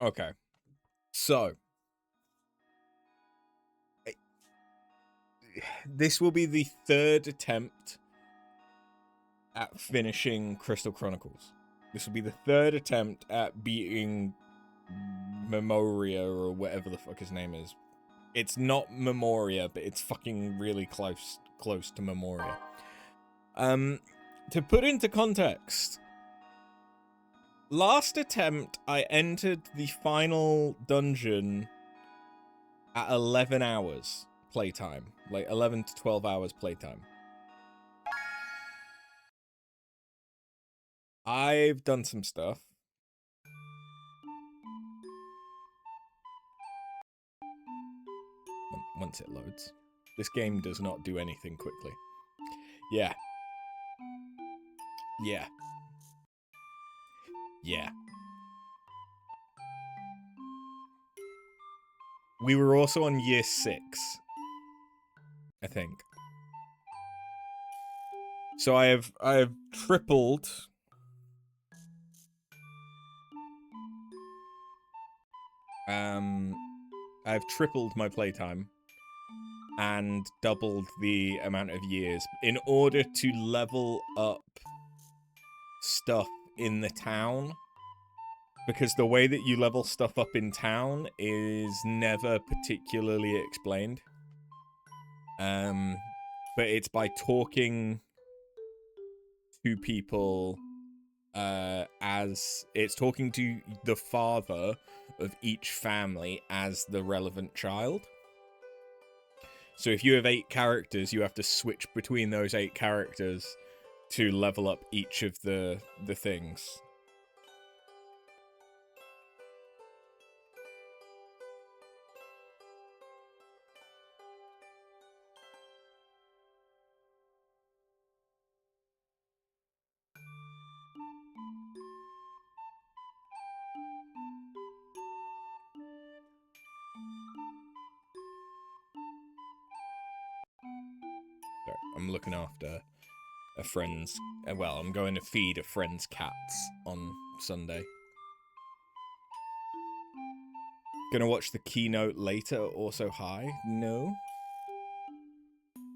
Okay. So, this will be the third attempt at finishing Crystal Chronicles. This will be the third attempt at beating Memoria, or whatever the fuck his name is. It's not Memoria, but it's fucking really close to Memoria. To put into context, last attempt I entered the final dungeon at 11 hours playtime, like 11 to 12 hours playtime. I've done some stuff. Once it loads. This game does not do anything quickly. Yeah. Yeah. Yeah. We were also on year 6, I think. So I have tripled I've tripled my playtime and doubled the amount of years in order to level up stuff in the town, because the way that you level stuff up in town is never particularly explained. But it's by talking to people, as it's talking to the father of each family as the relevant child. So if you have 8 characters, you have to switch between those 8 characters to level up each of the things. Sorry, I'm looking after a friend's... Well, I'm going to feed a friend's cats on Sunday. Gonna watch the keynote later, also high? No.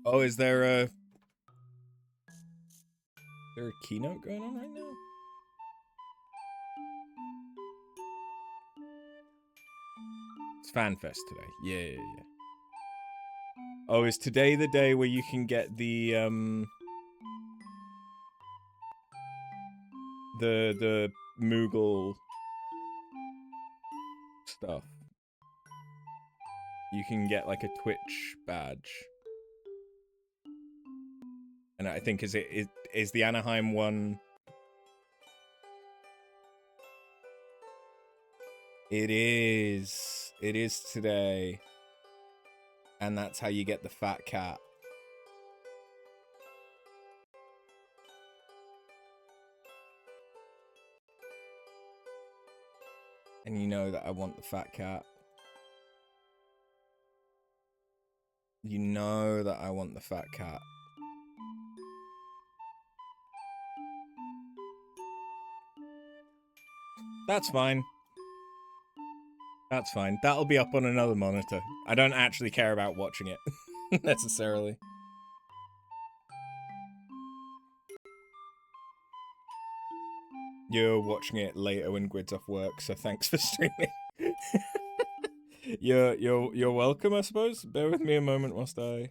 Oh, is there a keynote going on right now? It's FanFest today. Yeah. Oh, is today the day where you can get the Moogle stuff? You can get like a Twitch badge. And I think is the Anaheim one. It is today. And that's how you get the fat cat. And you know that I want the fat cat. You know that I want the fat cat. That's fine. That's fine. That'll be up on another monitor. I don't actually care about watching it, necessarily. You're watching it later when Grid's off work, so thanks for streaming. You're welcome, I suppose. Bear with me a moment whilst I...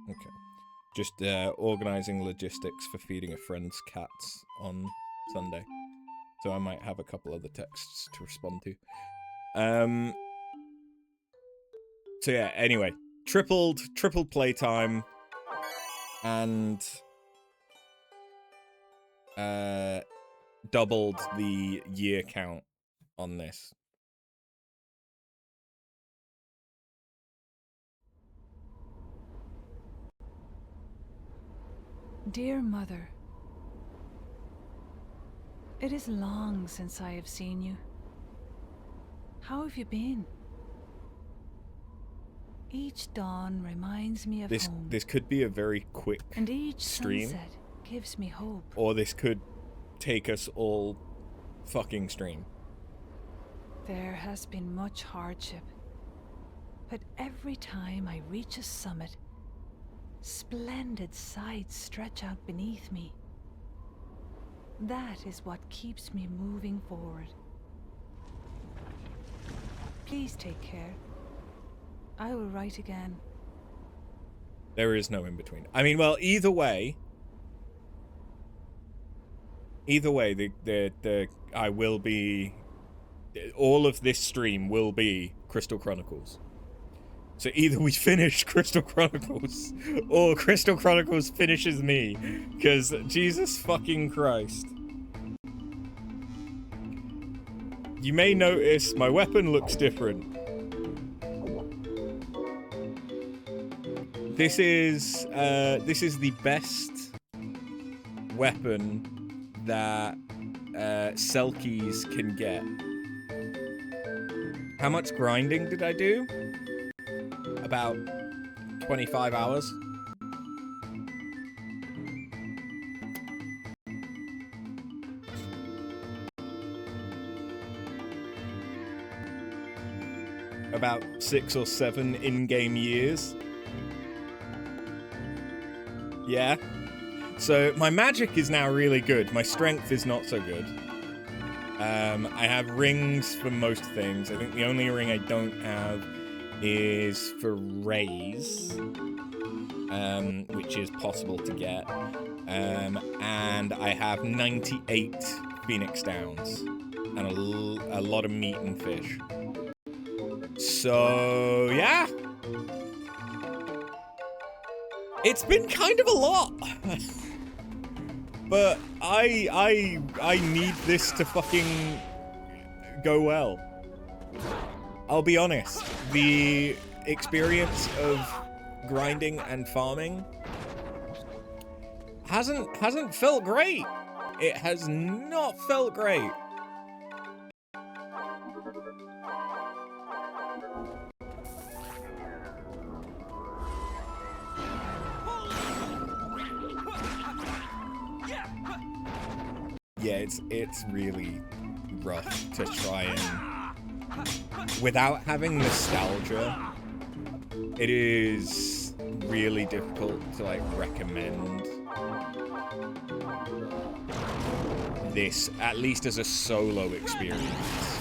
Okay. Just organising logistics for feeding a friend's cats on Sunday. So I might have a couple other texts to respond to. So yeah, anyway. Tripled playtime. And... doubled the year count on this. Dear Mother, it is long since I have seen you. How have you been? Each dawn reminds me of home. This could be a very quick and each stream, sunset gives me hope. or this could take us all fucking stream. There has been much hardship, but every time I reach a summit, splendid sights stretch out beneath me. That is what keeps me moving forward. Please take care. I will write again. There is no in between. I mean, well, either way, I will be. All of this stream will be Crystal Chronicles. So either we finish Crystal Chronicles, or Crystal Chronicles finishes me. Because Jesus fucking Christ. You may notice my weapon looks different. This is the best weapon that Selkies can get. How much grinding did I do? About 25 hours. About 6 or 7 in-game years. Yeah. So my magic is now really good. My strength is not so good. I have rings for most things. I think the only ring I don't have is for raise, which is possible to get. And I have 98 Phoenix Downs and a lot of meat and fish. So, yeah. It's been kind of a lot. But I need this to fucking go well. I'll be honest, the experience of grinding and farming hasn't felt great. It has not felt great. Yeah, it's really rough to try and, without having nostalgia, it is really difficult to like recommend this, at least as a solo experience.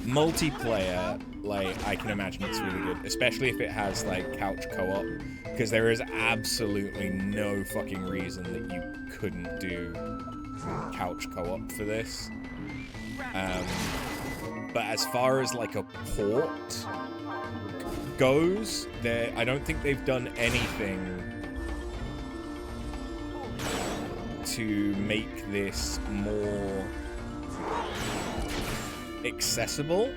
Multiplayer, like, I can imagine it's really good, especially if it has like couch co-op, because there is absolutely no fucking reason that you couldn't do couch co-op for this. But as far as like a port goes, I don't think they've done anything to make this more accessible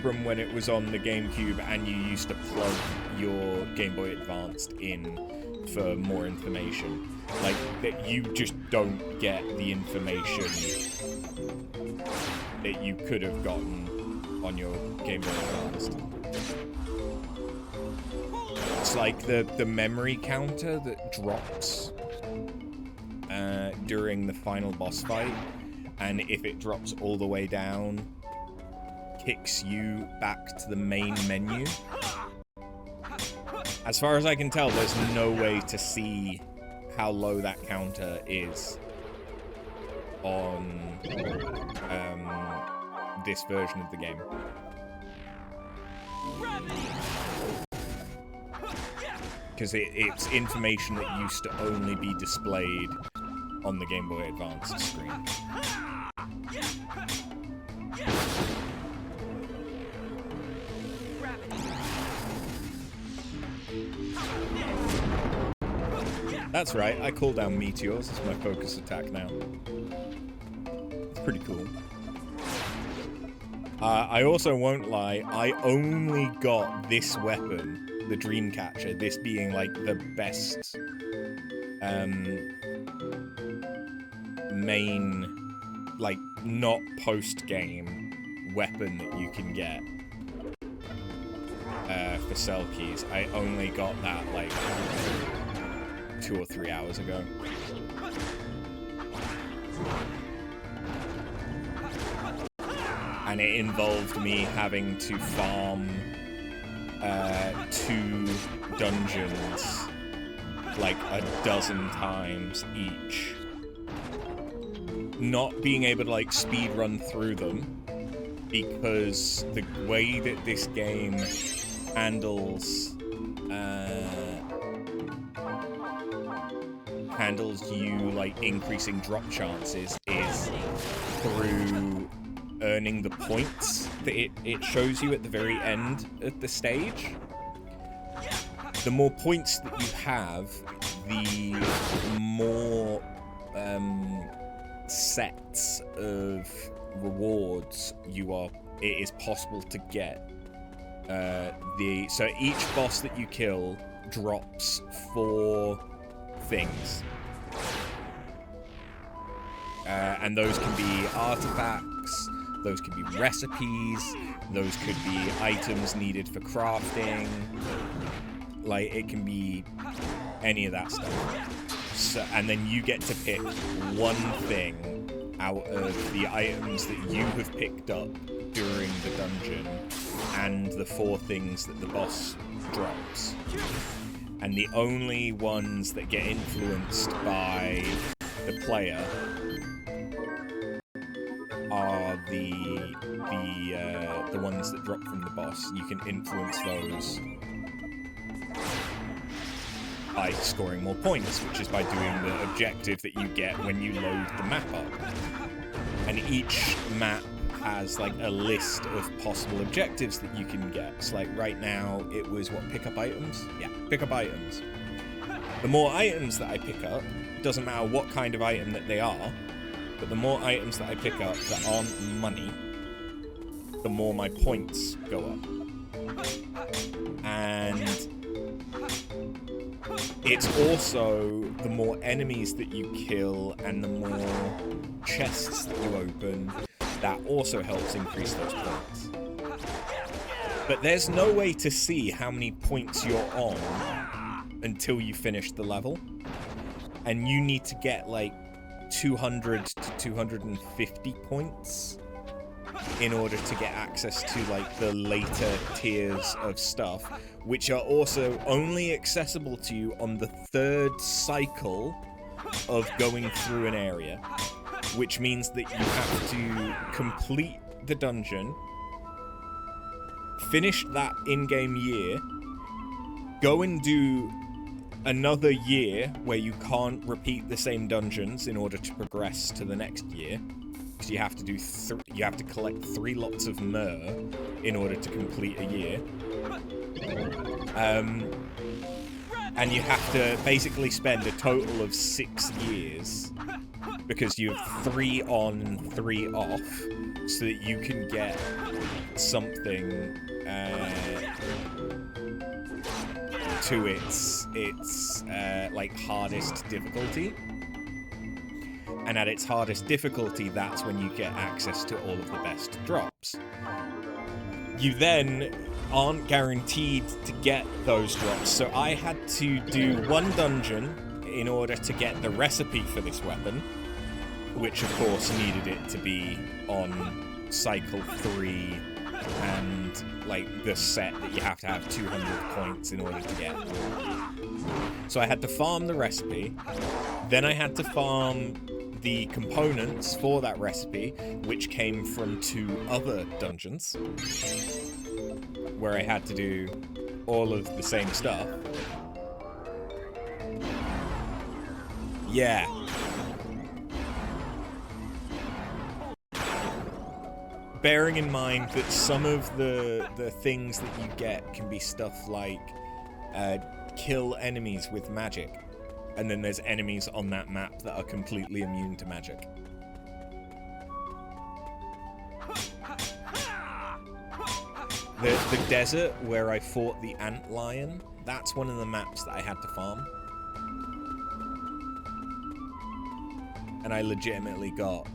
from when it was on the GameCube and you used to plug your Game Boy Advanced in for more information. Like, that you just don't get the information that you could have gotten on your Game Boy Advanced. It's like the memory counter that drops during the final boss fight, and if it drops all the way down, kicks you back to the main menu. As far as I can tell, there's no way to see how low that counter is on this version of the game. Because it's information that used to only be displayed on the Game Boy Advance screen. That's right, I call down meteors as my focus attack now. It's pretty cool. I also won't lie, I only got this weapon, the Dreamcatcher, this being like the best main, like, not post-game weapon that you can get for cell keys. I only got that like 2 or 3 hours ago. And it involved me having to farm 2 dungeons like a dozen times each. Not being able to like speed run through them because the way that this game handles you like increasing drop chances is through earning the points that it shows you at the very end of the stage. The more points that you have, the more sets of rewards it is possible to get. So each boss that you kill drops 4 things. And those can be artifacts, those can be recipes, those could be items needed for crafting. Like, it can be any of that stuff. So, and then you get to pick one thing out of the items that you have picked up during the dungeon and the 4 things that the boss drops. And the only ones that get influenced by the player are the ones that drop from the boss. You can influence those by scoring more points, which is by doing the objective that you get when you load the map up. And each map has like a list of possible objectives that you can get. So like right now it was pick up items? Yeah, pick up items. The more items that I pick up, doesn't matter what kind of item that they are, but the more items that I pick up that aren't money, the more my points go up. And it's also the more enemies that you kill and the more chests that you open, that also helps increase those points. But there's no way to see how many points you're on until you finish the level. And you need to get like 200 to 250 points in order to get access to like the later tiers of stuff, which are also only accessible to you on the 3rd cycle of going through an area, which means that you have to complete the dungeon, finish that in-game year, go and do another year where you can't repeat the same dungeons in order to progress to the next year, because you have to you have to collect 3 lots of myrrh in order to complete a year. And you have to basically spend a total of 6 years, because you have 3 on, 3 off, so that you can get something to its like hardest difficulty. And at its hardest difficulty, that's when you get access to all of the best drops. You then aren't guaranteed to get those drops, so I had to do 1 dungeon in order to get the recipe for this weapon, which of course needed it to be on cycle 3 and like the set that you have to have 200 points in order to get. So I had to farm the recipe, then I had to farm the components for that recipe, which came from 2 other dungeons, where I had to do all of the same stuff. Yeah. Bearing in mind that some of the things that you get can be stuff like kill enemies with magic. And then there's enemies on that map that are completely immune to magic. The desert where I fought the ant lion, that's one of the maps that I had to farm. And I legitimately got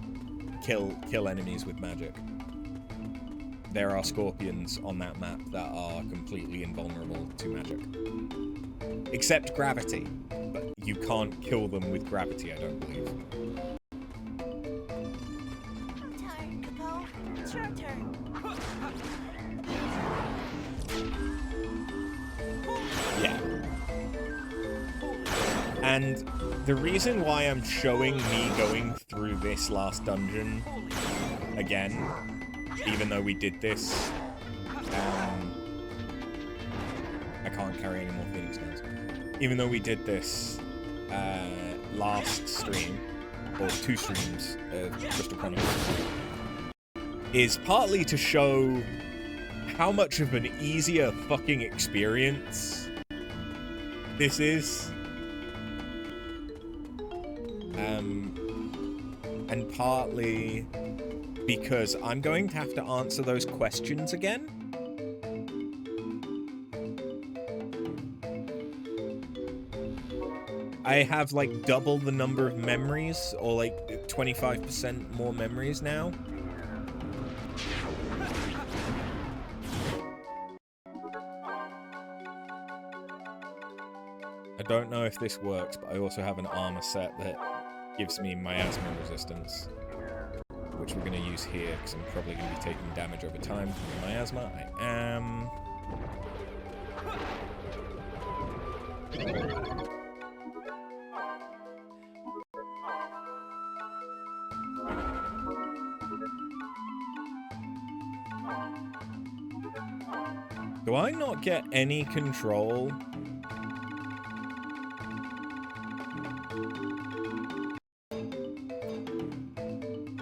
kill enemies with magic. there are scorpions on that map that are completely invulnerable to magic. Except gravity. But you can't kill them with gravity, I don't believe. I'm tired, Capo. It's your turn. Yeah. And the reason why I'm showing me going through this last dungeon again, even though we did this, I can't carry any more Phoenix Stones. Even though we did this last stream, or 2 streams of Crystal Chronicles, is partly to show how much of an easier fucking experience this is. And partly because I'm going to have to answer those questions again. I have like double the number of memories, or like 25% more memories now. I don't know if this works, but I also have an armor set that gives me miasma resistance, which we're going to use here because I'm probably going to be taking damage over time from the miasma. I am. Do I not get any control?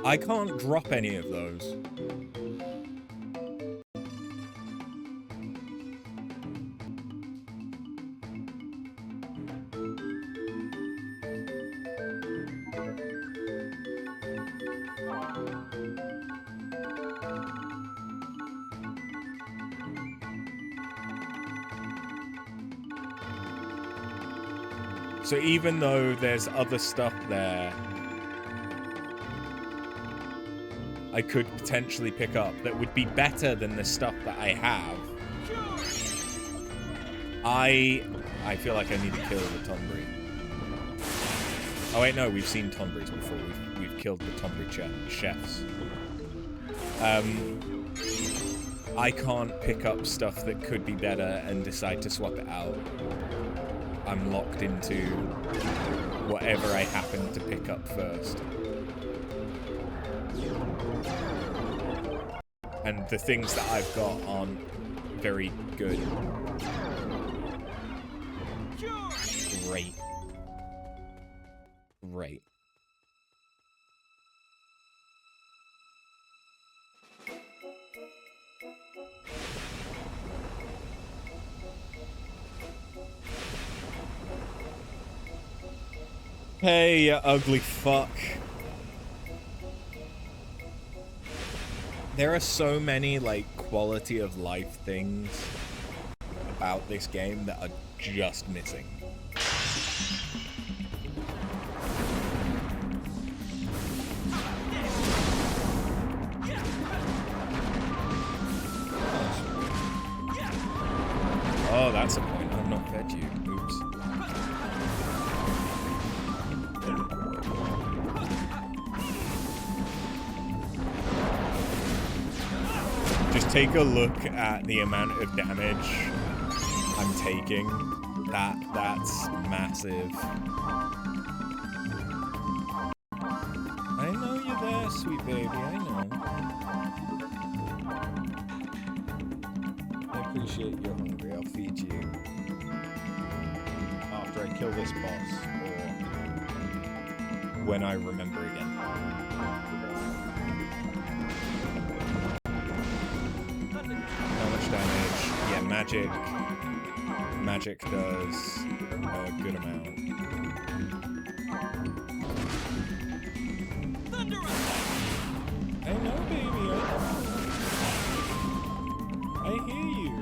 I can't drop any of those. So even though there's other stuff there I could potentially pick up that would be better than the stuff that I have, I feel like I need to kill the Tonbri. Oh wait, no, we've seen Tonbris before. We've killed the Tonbri chefs. I can't pick up stuff that could be better and decide to swap it out. I'm locked into whatever I happen to pick up first. And the things that I've got aren't very good. Great. Great. Hey, you ugly fuck. There are so many, like, quality of life things about this game that are just missing. Oh, that's a point. I've not fed you. Oops. Just take a look at the amount of damage I'm taking. That's massive. I know you're there, sweet baby, I know. I appreciate you're hungry, I'll feed you after I kill this boss, or when I remember again. How much damage? Yeah, magic does a good amount. I know, baby, I hear you.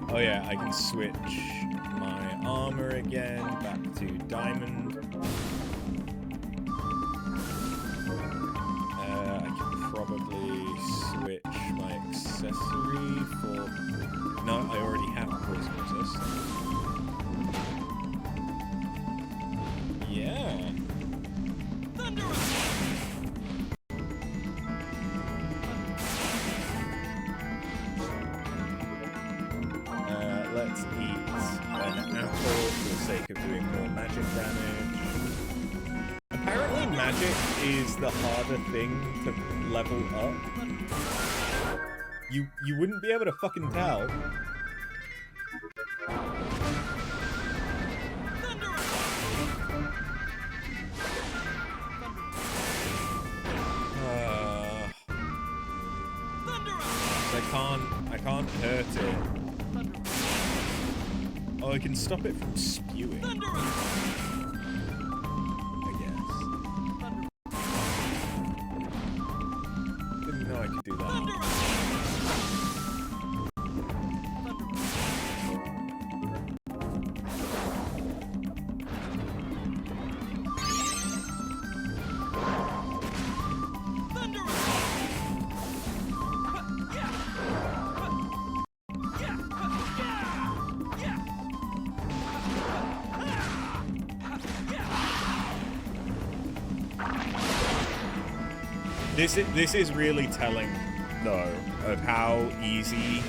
Oh yeah, I can switch my armor again back to diamond. accidentally switch my accessory for... No, I already have poison resist. Yeah. Let's eat an apple for the sake of doing more magic damage. Apparently magic is the harder thing to level up. You wouldn't be able to fucking tell. I can't hurt it. Oh, I can stop it from spewing. I guess. Didn't know I could do that. This is really telling, though, of how easy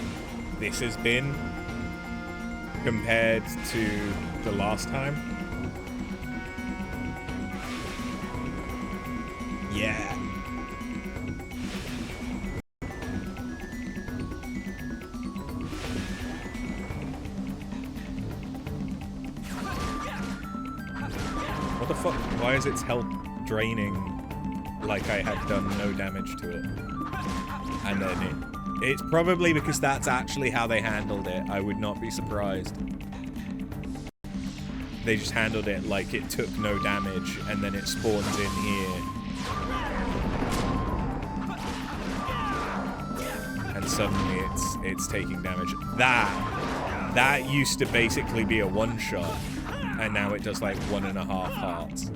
this has been compared to the last time. Yeah. What the fuck? Why is its health draining? Like I had done no damage to it. And then it's probably because that's actually how they handled it. I would not be surprised. They just handled it like it took no damage and then it spawns in here. And suddenly it's taking damage. That used to basically be a one-shot. And now it does like 1.5 hearts.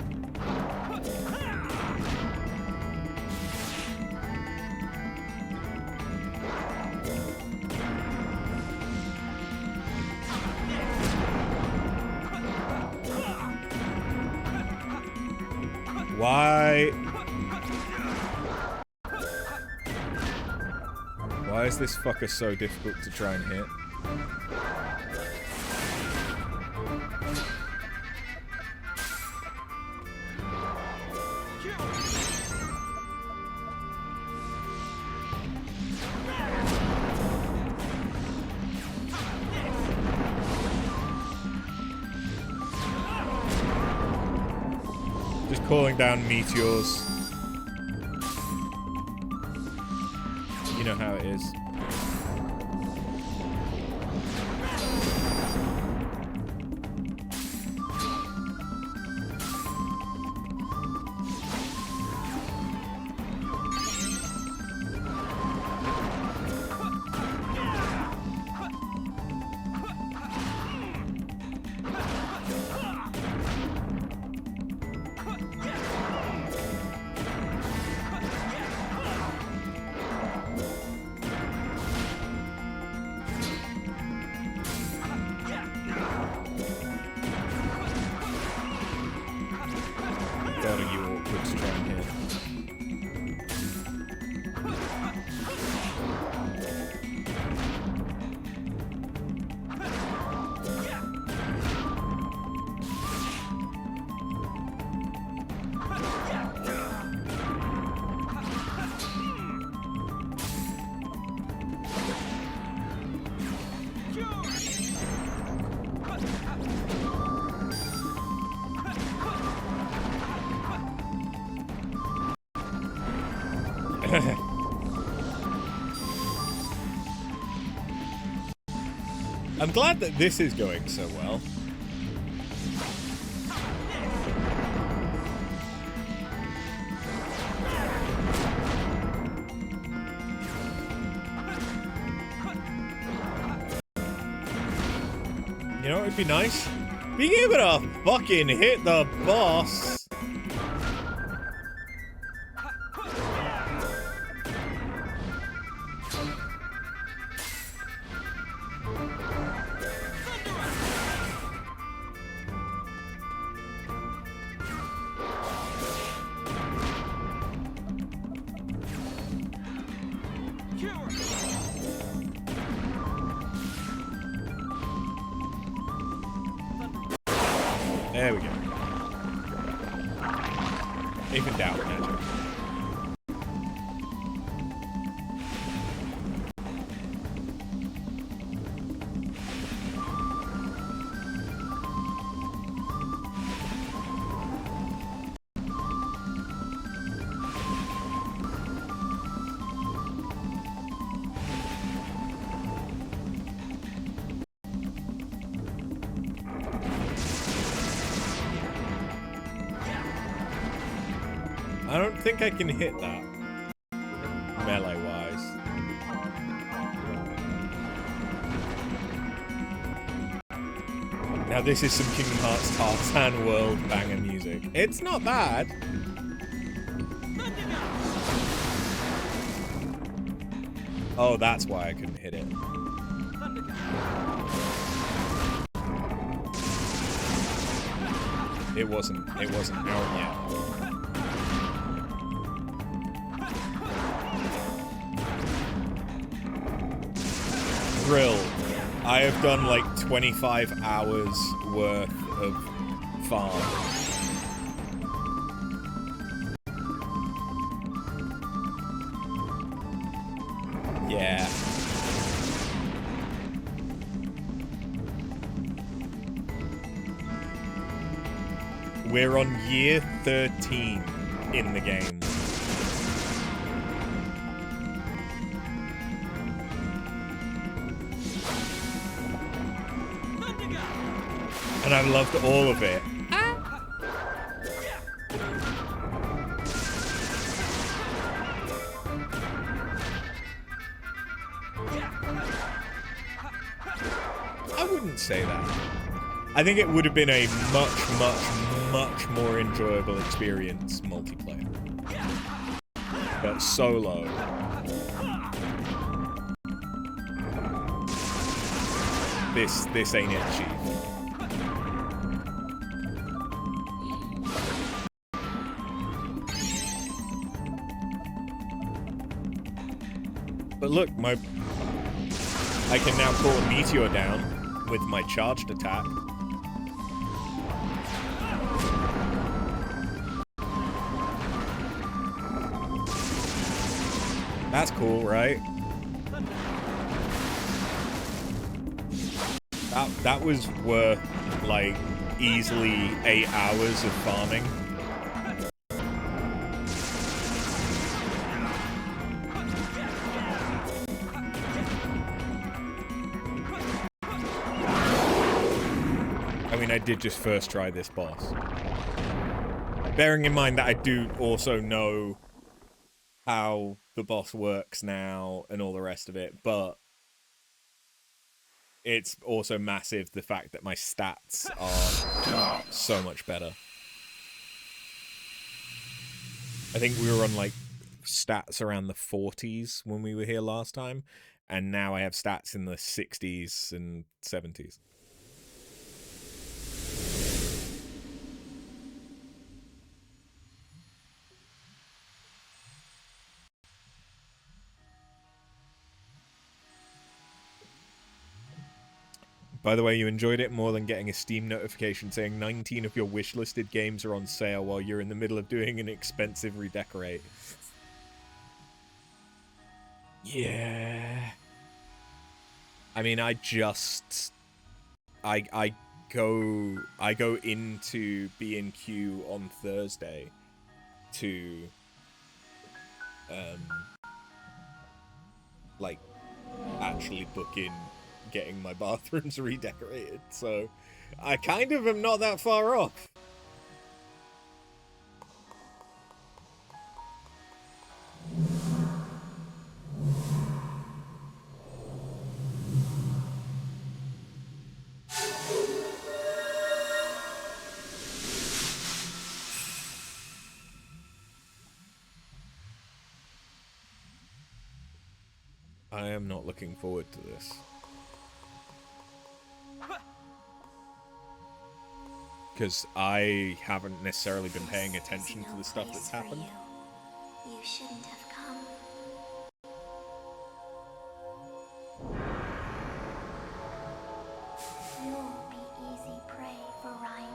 Why is this fucker so difficult to try and hit? Just calling down meteors. You know how it is. I'm glad that this is going so well. You know what would be nice? Being able to fucking hit the boss. There we go. Even down magic. I don't think I can hit that melee-wise. Now this is some Kingdom Hearts Tarzan world banger music. It's not bad. Oh, that's why I couldn't hit it. It wasn't out yet. Drill. I have done like 25 hours worth of farm. Yeah. We're on year 13 in the game. And I loved all of it. I wouldn't say that. I think it would have been a much more enjoyable experience multiplayer. But solo. This ain't it, Chief. But look, I can now call a meteor down with my charged attack. That's cool, right? That was worth, like, easily 8 hours of farming. I mean, I did just first try this boss. Bearing in mind that I do also know how the boss works now and all the rest of it, but it's also massive the fact that my stats are so much better. I think we were on like stats around the 40s when we were here last time, and now I have stats in the 60s and 70s. By the way, you enjoyed it more than getting a Steam notification saying 19 of your wishlisted games are on sale while you're in the middle of doing an expensive redecorate. Yeah. I mean, I go into B&Q on Thursday to like actually book in getting my bathrooms redecorated, so I kind of am not that far off. I am not looking forward to this. Because I haven't necessarily been paying attention to the stuff that's happened. You shouldn't have come. You won't be easy prey for Ryan.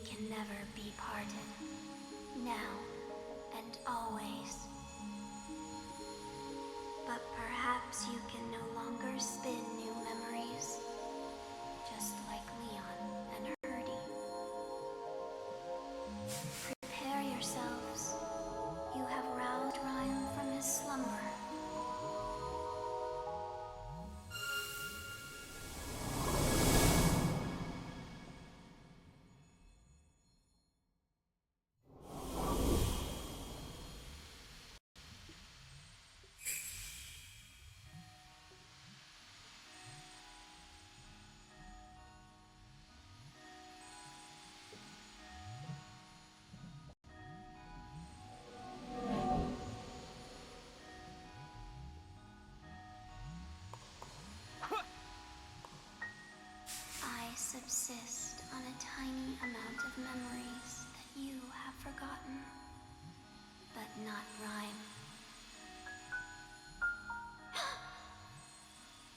can never be parted. Now and always. But perhaps you can no longer spin new memories, just like Leon and Herdy. Prepare yourselves. You have roused Ryan from his slumber. I subsist on a tiny amount of memories that you have forgotten, but not Rhyme.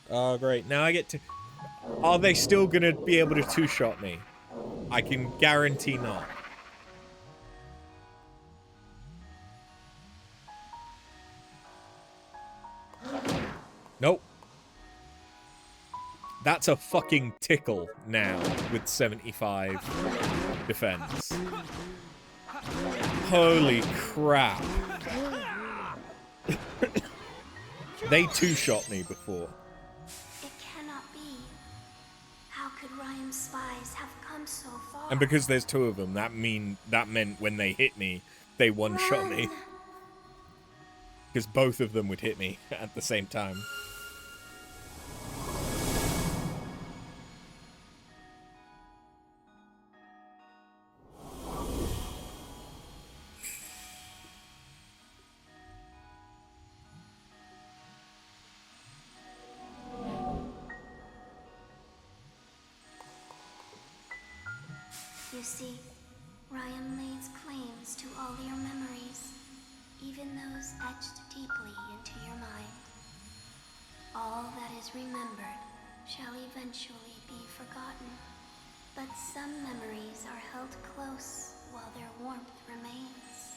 Oh, great. Now I get to... Are they still gonna be able to two-shot me? I can guarantee not. Nope. That's a fucking tickle now with 75 defense. Holy crap. They two-shot me before. It cannot be. How could Rhyme's spies have come so far? And because there's two of them, that meant when they hit me, they one-shot me. Because both of them would hit me at the same time. You see, Ryan lays claims to all your memories, even those etched deeply into your mind. All that is remembered shall eventually be forgotten, but some memories are held close while their warmth remains.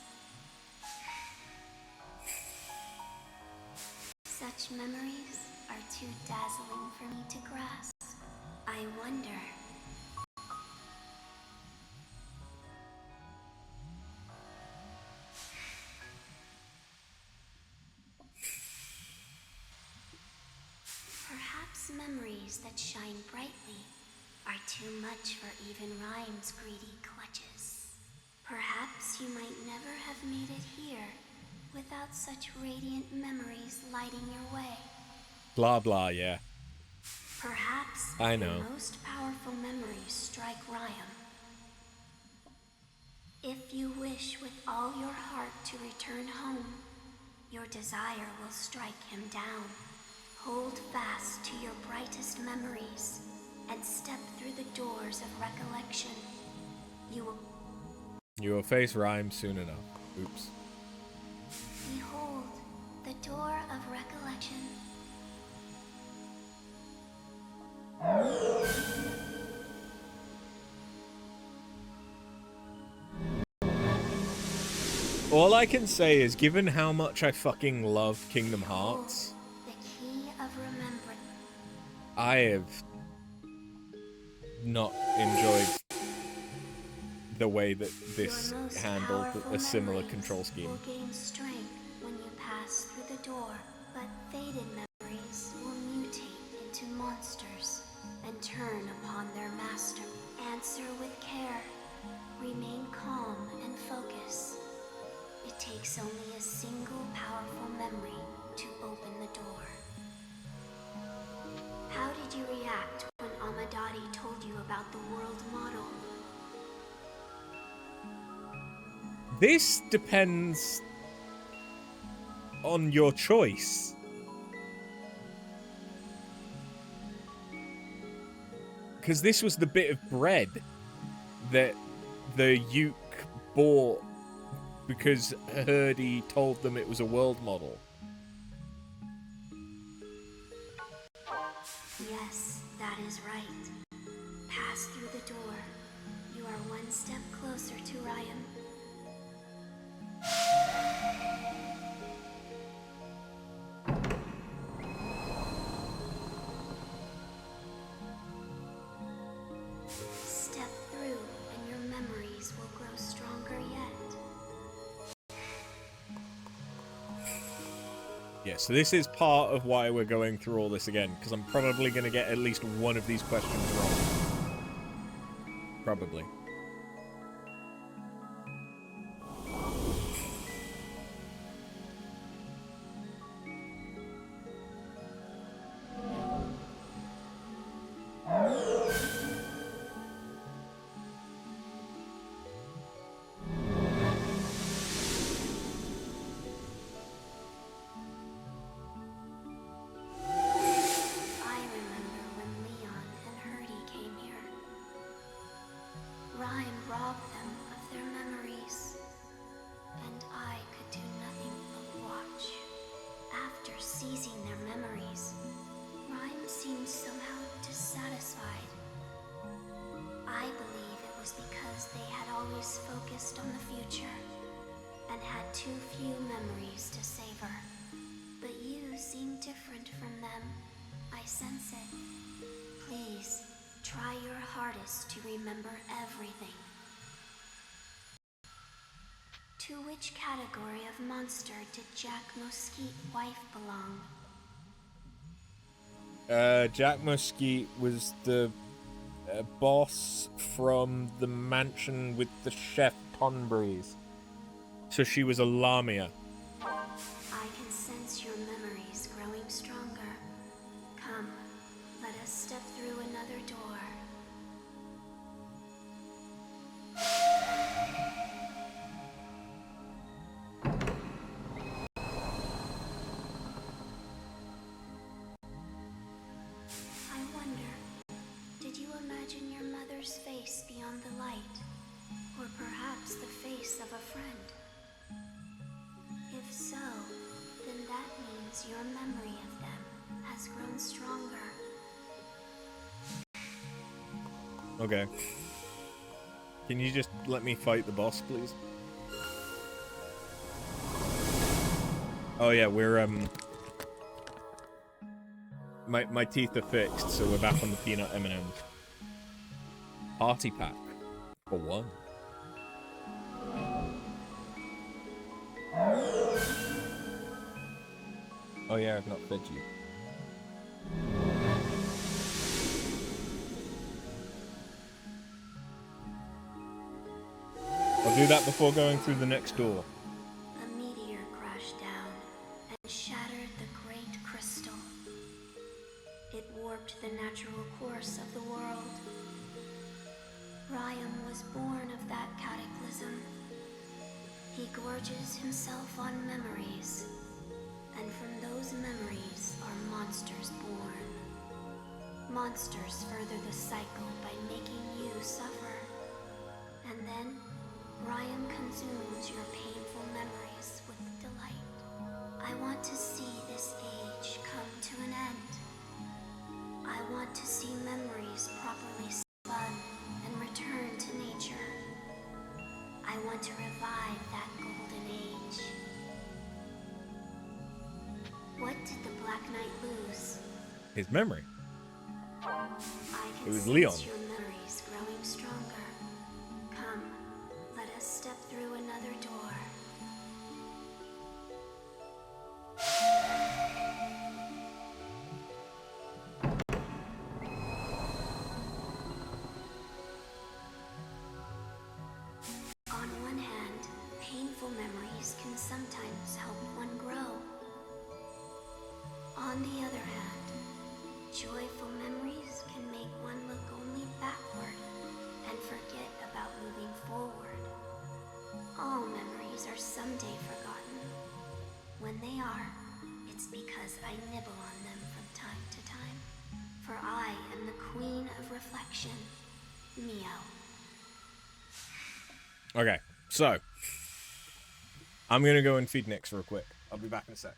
Such memories are too dazzling for me to grasp. I wonder... Perhaps memories that shine brightly are too much for even Rhyme's greedy clutches. Perhaps you might never have made it here without such radiant memories lighting your way. Blah, blah, yeah. Perhaps I know. the most powerful memories strike Ryan. If you wish with all your heart to return home, your desire will strike him down. Hold fast to your brightest memories and step through the doors of recollection. You will face Rhyme soon enough. Oops. behold the door of recollection. All I can say is, given how much I fucking love Kingdom Hearts, The key of remembrance. I have not enjoyed the way that this Your most handled powerful a similar memories control scheme. will gain strength when you pass through the door, but faded memories will mutate into monsters and turn upon their master. Answer with care. Remain calm and focus. It takes only a single powerful memory to open the door. How did you react when Amadati told you about the world model? This depends on your choice. Because this was the bit of bread that the Uke bought because Herdy told them it was a world model. Yes, that is right. Pass through the door. You are one one step closer to Ryan. Step through and your memories will grow stronger yet. Yeah, so this is part of why we're going through all this again, because I'm probably going to get at least one of these questions wrong. Probably. Seizing their memories, Ryan seemed somehow dissatisfied. I believe it was because they had always focused on the future and had too few memories to savor. But you seem different from them. I sense it. Please, try your hardest to remember everything. To which category of monster did Jack Mosquite's wife belong? Jack Mosquite was the boss from the mansion with the chef Tonbreeze. So she was a Lamia. I can sense your memories growing stronger. Come, let us step through another door. Face beyond the light, or perhaps the face of a friend. If so, then that means your memory of them has grown stronger. Okay. Can you just let me fight the boss, please? Oh yeah, we're my teeth are fixed, so we're back on the peanut M&Ms. Party pack for one. Oh yeah, I've not fed you. I'll do that before going through the next door. A meteor crashed down and shattered the great crystal. It warped the natural course of the world. Ryan was born of that cataclysm. He gorges himself on memories, and from those memories are monsters born. Monsters further the cycle by making you suffer. And then, Ryan consumes your painful memories with delight. I want to see this age come to an end. I want to see memories properly spun and return to nature. I want to revive that golden age. What did the Black Knight lose? His memory. I It was can Leon. sense your memories growing stronger. Come, let us step through another door. On one hand, painful memories can sometimes help one grow. On the other hand, joyful memories can make one look only backward and forget about moving forward. All memories are someday forgotten. When they are, it's because I nibble on them from time to time. For I am the queen of reflection, Mio. Okay, so I'm gonna go and feed Nyx real quick. I'll be back in a sec.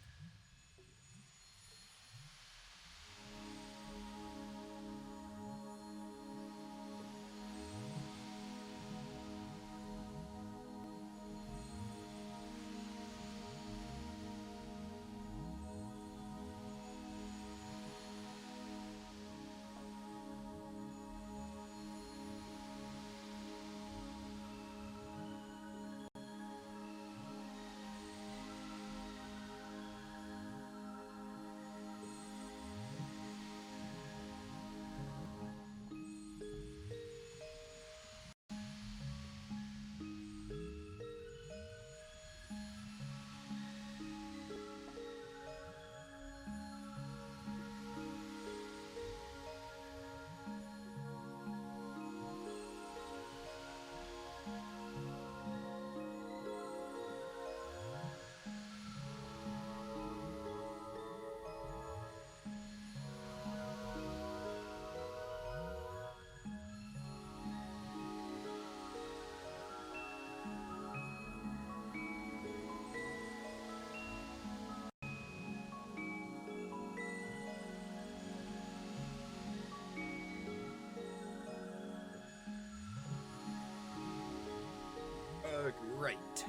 Right.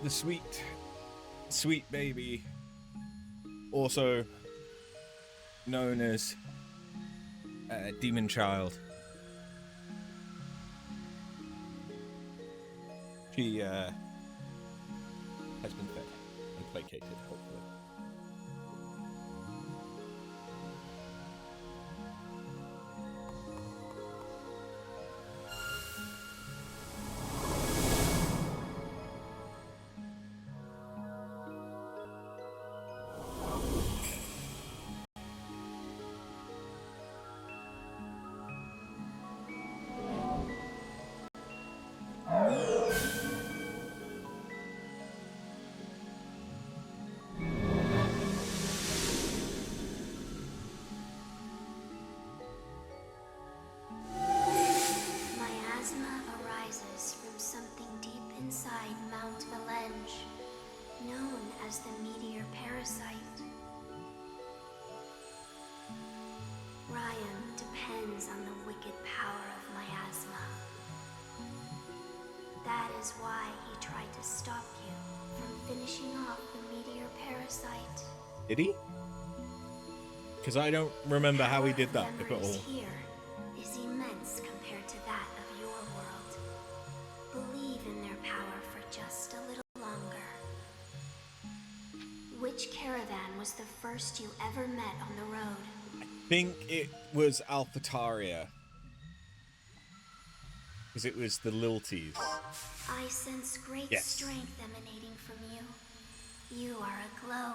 The sweet, sweet baby, also known as Demon Child. She has been fed and placated, hopefully. Miasma arises from something deep inside Mount Valenge, known as the meteor parasite. Ryan depends on the wicked power of Miasma. That is why he tried to stop you from finishing off the meteor parasite. Did he? Because I don't remember how he did that, if at all. Here is immense compared to that of your world. Believe in their power for just a little longer. Which caravan was the first you ever met on the road? I think it was Alphataria. Because it was the Lilties. I sense great strength emanating from you. You are aglow.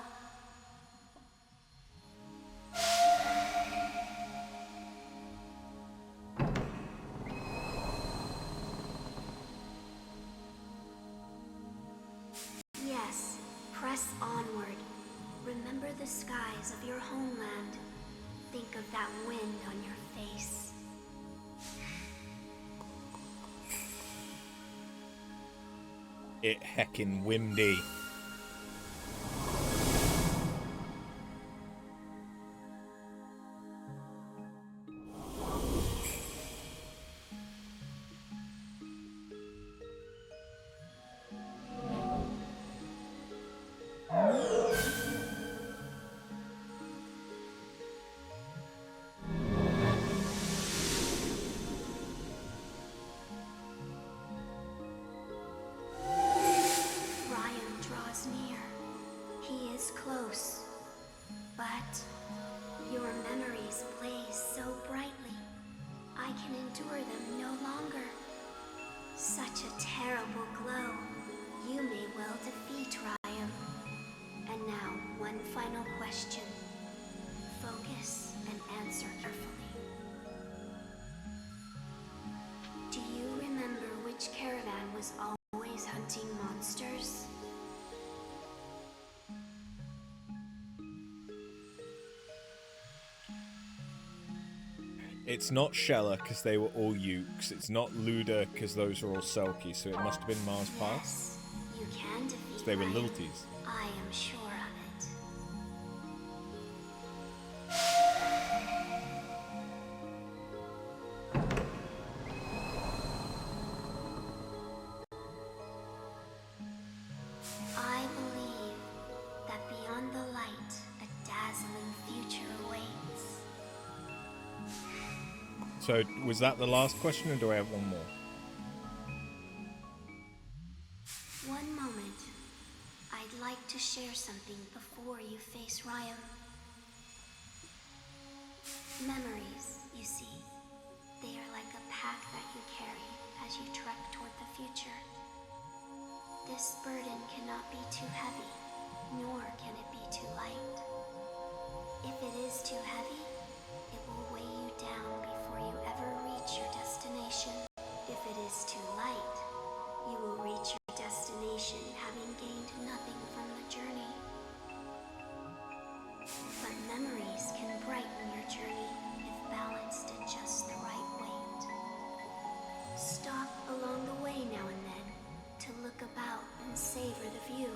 Yes, press onward. Remember the skies of your homeland. Think of that wind on your face. It heckin' windy. Close, but your memories blaze so brightly, I can endure them no longer. Such a terrible glow, you may well defeat Ryan. And now, one final question. Focus and answer carefully. Do you remember which caravan was always hunting monsters? It's not Shella, because they were all Ukes. It's not Luda, because those are all Selkie, so it must have been Mars Pass. Yes, you can defeat They were Ryan. Lilties. I am sure of it. I believe that beyond the light, a dazzling future awaits. So, was that the last question, or do I have one more? One moment. I'd like to share something before you face Ryan. Memories, you see. They are like a pack that you carry as you trek toward the future. This burden cannot be too heavy, nor can it be too light. If it is too heavy, it will weigh you down before you ever reach your destination. If it is too light, you will reach your destination having gained nothing from the journey. But memories can brighten your journey if balanced at just the right weight. Stop along the way now and then to look about and savor the view.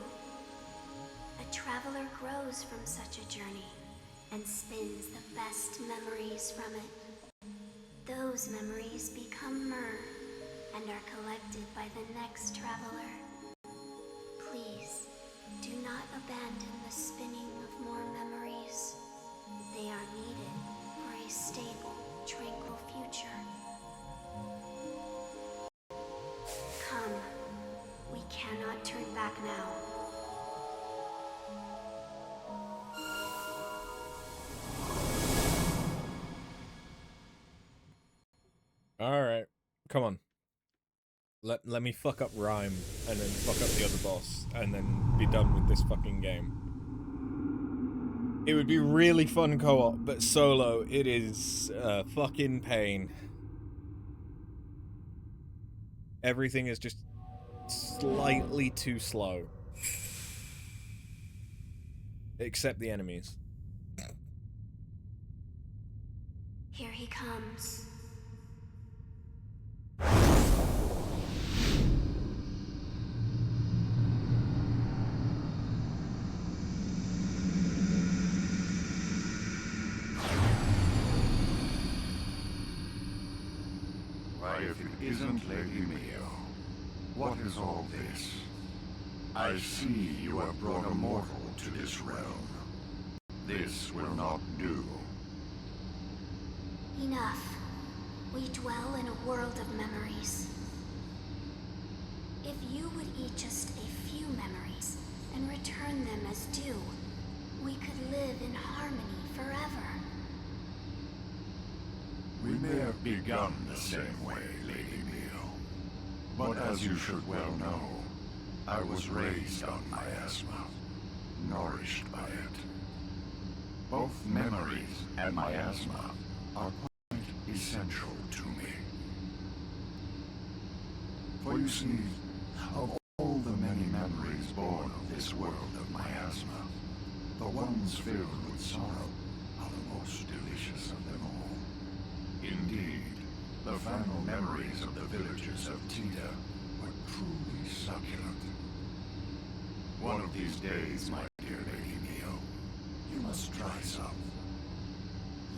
A traveler grows from such a journey and spins the best memories from it. Those memories become myrrh and are are collected by the next traveler. Please, do not abandon the spinning of more memories. They are needed for a stable, tranquil future. Come, we cannot turn back now. Alright, come on. Let me fuck up Rhyme, and then fuck up the other boss, and then be done with this fucking game. It would be really fun co-op, but solo, it is fucking pain. Everything is just slightly too slow. Except the enemies. Here he comes. Why, if it isn't Lady Mio, what is all this? I see you have brought a mortal to this realm. This will not do. Enough. We dwell in a world of memories. If you would eat just a few memories and return them as due, we could live in harmony forever. We may have begun the same way, Lady Mio. But as you should well know, I was raised on Miasma, nourished by it. Both memories and Miasma are quite essential to me. For you see, of all the many memories born of this world of Miasma, the ones filled with sorrow are the most delicious of them all. Indeed, the final memories of the villagers of Tita were truly succulent. One of these days, my dear Lady Mio, you must try some.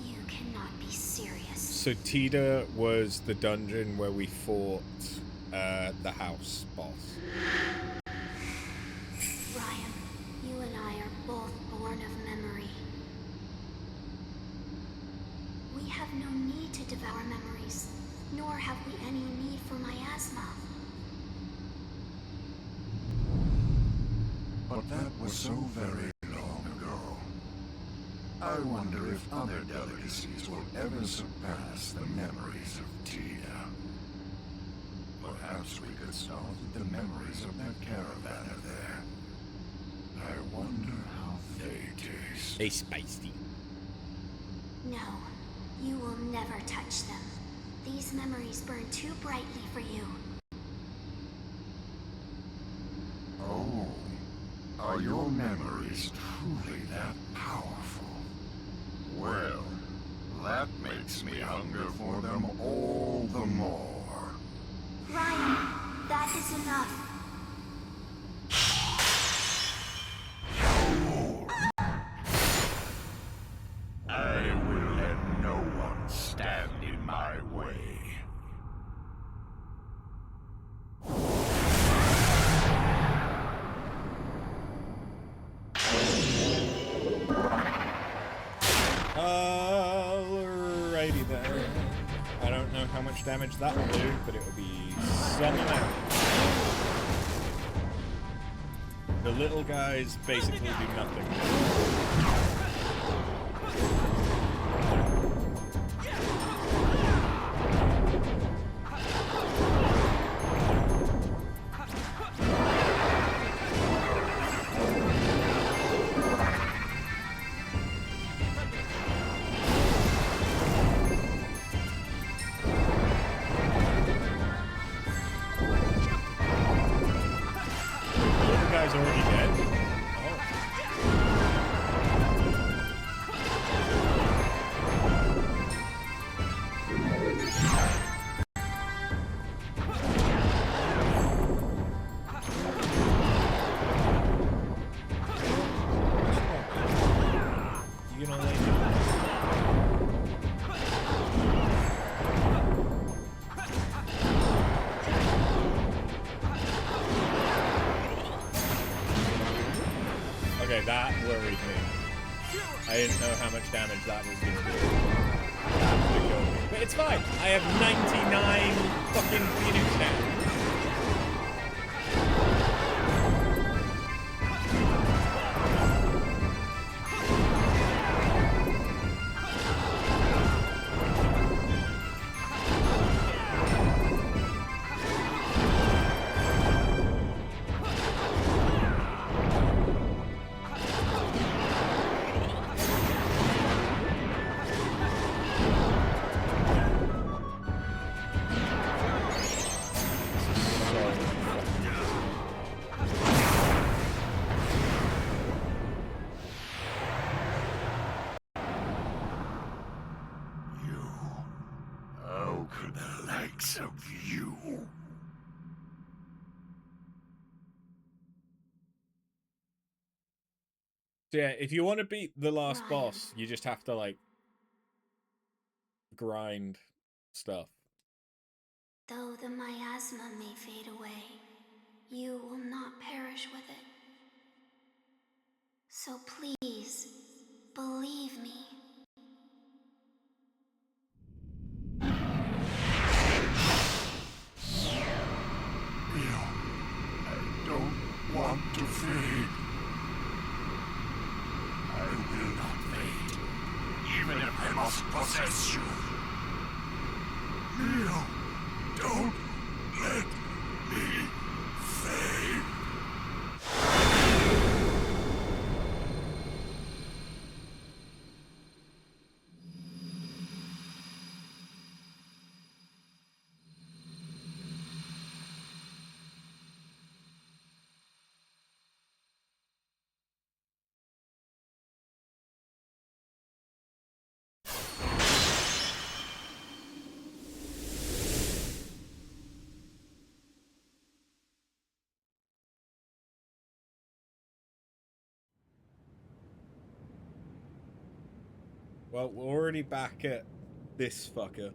You cannot be serious. So Tita was the dungeon where we fought the house boss. Ryan, you and I are both born of memory. We have no need to devour memories, nor have we any need for Miasma. But that was so very long ago. I wonder if other delicacies will ever surpass the memories of Tia. Perhaps we could start with the memories of that caravan there. I wonder how they taste. They spicy. No, you will never touch them. These memories burn too brightly for you. Oh, are your memories truly that powerful? Well, that makes me hunger for them all the more. Ryan, that is enough. I will let no one stand in my way. Alrighty then. I don't know how much damage that will do, but it will be some amount. The little guys basically do nothing. Already dead? You gonna lay down? Okay, that worried me. I didn't know how much damage that was going to do. But it's fine. I have 99 fucking Phoenix now. How could the likes of you? So yeah, if you want to beat the last Ryan. boss, you just have to, like, grind stuff. Though the miasma may fade away, you will not perish with it. So please, believe me. Bill, I don't want to fade. I will not fade, even if I must possess you. Bill, don't let me fade. Well, we're already back at this fucker.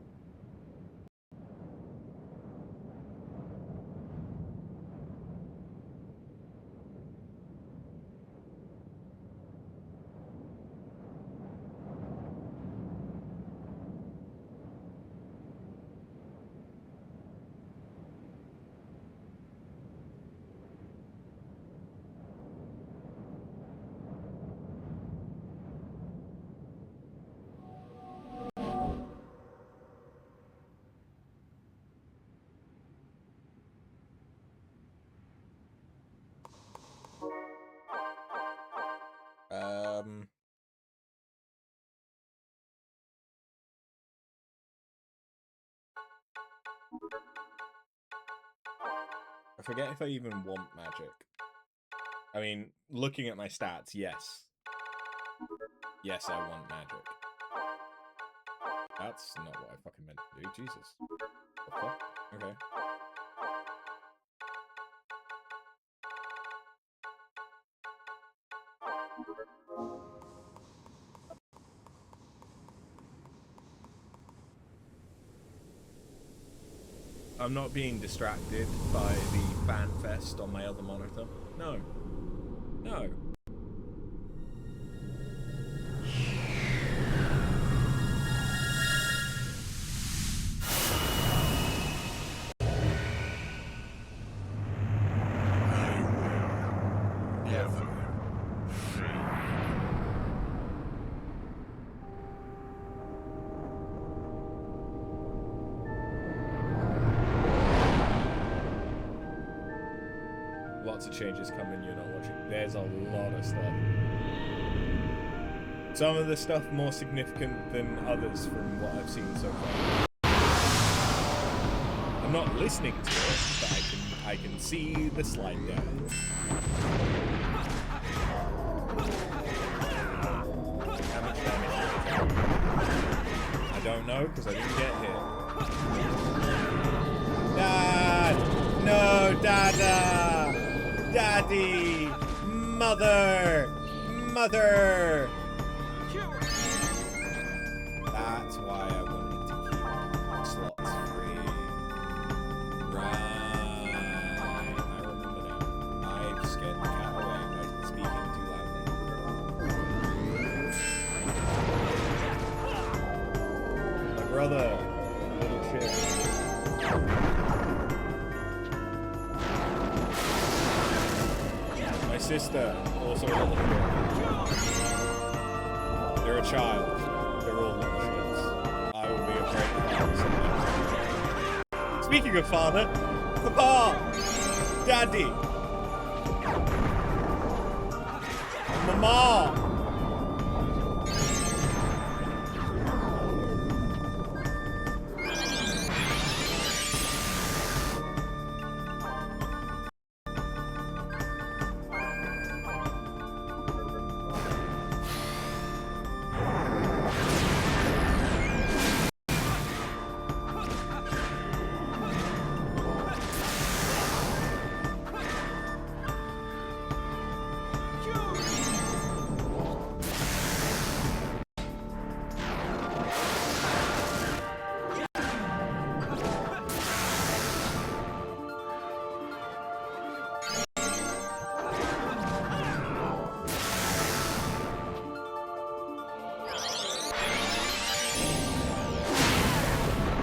I forget if I even want magic. I mean, looking at my stats, yes. Yes, I want magic. That's not what I fucking meant to do. Jesus. The fuck? Okay. I'm not being distracted by the fan fest on my other monitor. No. No. Never fade. Lots of changes coming, you're not watching. There's a lot of stuff. Some of the stuff more significant than others from what I've seen so far. I'm not listening to it, but I can see the slide down. How much damage? I don't know because I didn't get hit. Dad! No, Dada! Daddy! Mother! Mother! That's why I wanted to keep slots free. Right. I remember now. I've scared the cat away by speaking too loudly. brother. Little shit. My sister, also a little shit. They're a child. They're all little shits. I will be a great father. Speaking of father, Papa! Daddy! Mama!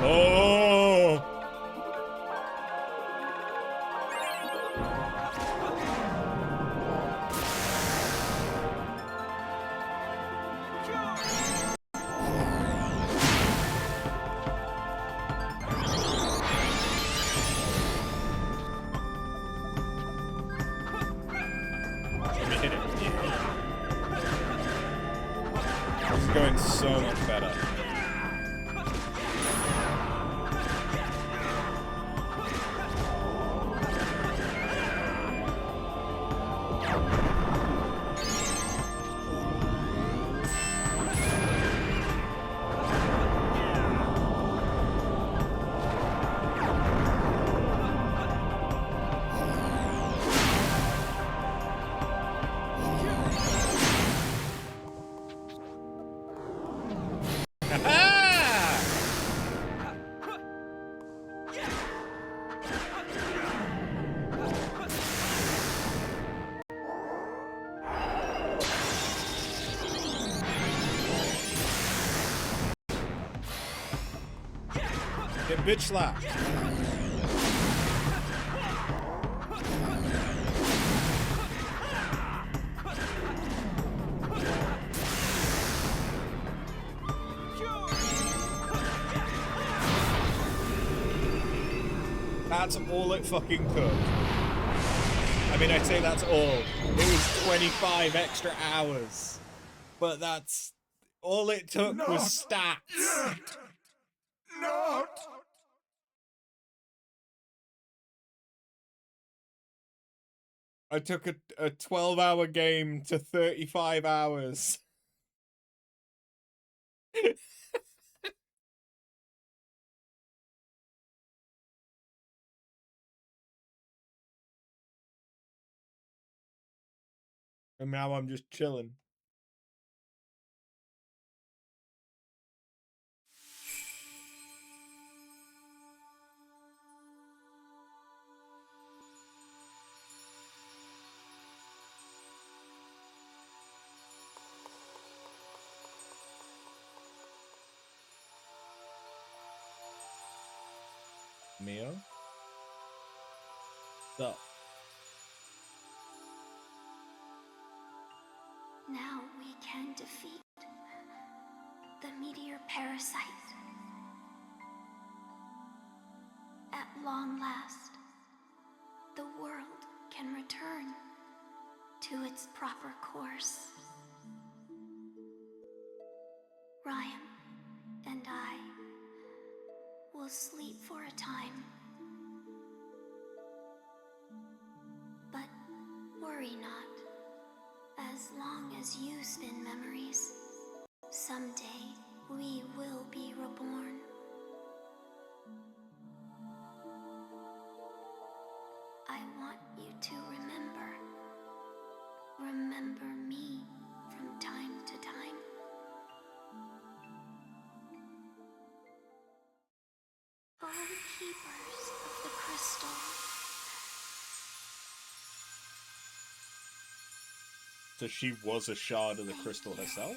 Oh! Let me hit it. This is going so much better. Get bitch slapped. That's all it fucking took. I mean, I'd say that's all. It was 25 extra hours. But that's... all it took was stats. Yet. Not. I took a 12-hour game to 35 hours. And now I'm just chilling. Mio? What's up? Now we can defeat the meteor parasite. At long last, the world can return to its proper course. Ryan and I will sleep for a time. But worry not. As long as you spin memories, someday we will be reborn. I want you to remember me from time to time. Oh, keepers of the crystal. So she was a shard of the crystal herself?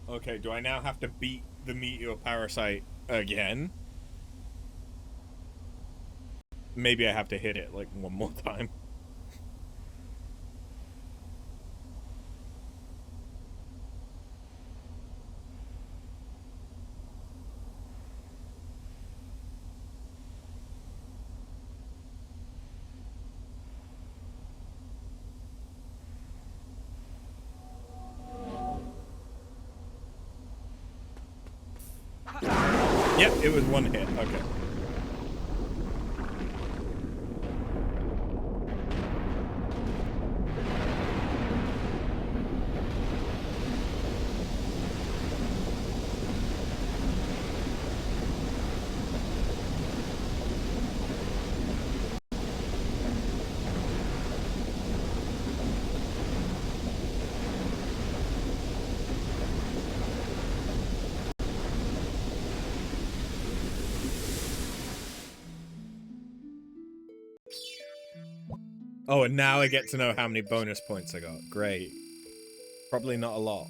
Okay, do I now have to beat the meteor parasite again? Maybe I have to hit it, like, one more time. Yep, it was one hit. Okay. Oh, and now I get to know how many bonus points I got. Great. Probably not a lot.